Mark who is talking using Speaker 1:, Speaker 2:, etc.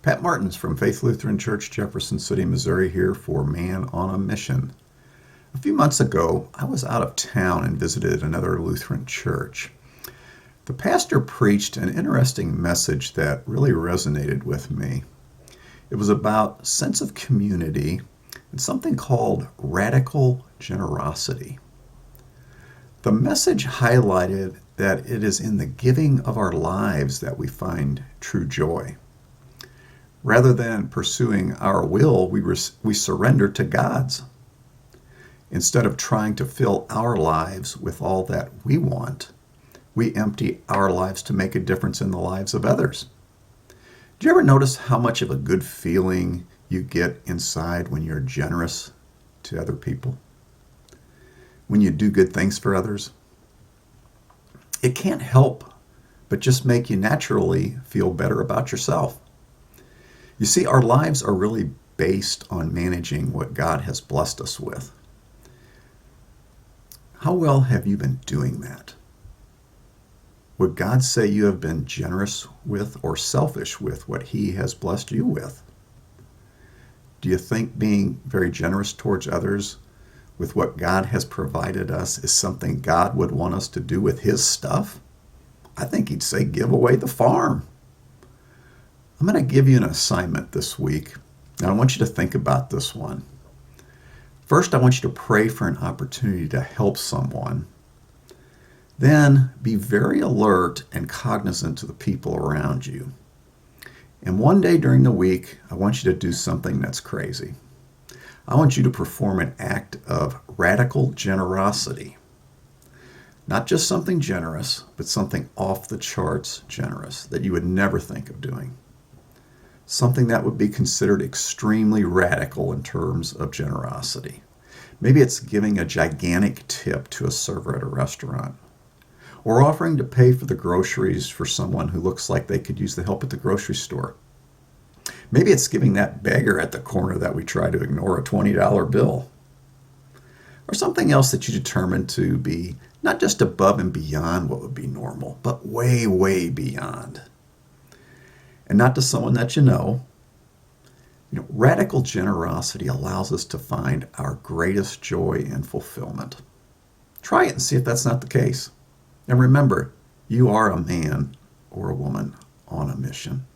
Speaker 1: Pat Martins from Faith Lutheran Church, Jefferson City, Missouri, here for Man on a Mission. A few months ago, I was out of town and visited another Lutheran church. The pastor preached an interesting message that really resonated with me. It was about sense of community and something called radical generosity. The message highlighted that it is in the giving of our lives that we find true joy. Rather than pursuing our will, we surrender to God's. Instead of trying to fill our lives with all that we want, we empty our lives to make a difference in the lives of others. Do you ever notice how much of a good feeling you get inside when you're generous to other people? When you do good things for others? It can't help but just make you naturally feel better about yourself. You see, our lives are really based on managing what God has blessed us with. How well have you been doing that? Would God say you have been generous with or selfish with what He has blessed you with? Do you think being very generous towards others with what God has provided us is something God would want us to do with His stuff? I think He'd say, give away the farm. I'm going to give you an assignment this week, and I want you to think about this one. First, I want you to pray for an opportunity to help someone. Then, be very alert and cognizant to the people around you. And one day during the week, I want you to do something that's crazy. I want you to perform an act of radical generosity. Not just something generous, but something off the charts generous that you would never think of doing. Something that would be considered extremely radical in terms of generosity. Maybe it's giving a gigantic tip to a server at a restaurant, or offering to pay for the groceries for someone who looks like they could use the help at the grocery store. Maybe it's giving that beggar at the corner that we try to ignore a $20 bill. Or something else that you determine to be not just above and beyond what would be normal, but way, way beyond. And not to someone that you know. Radical generosity allows us to find our greatest joy and fulfillment. Try it and see if that's not the case. And remember, you are a man or a woman on a mission.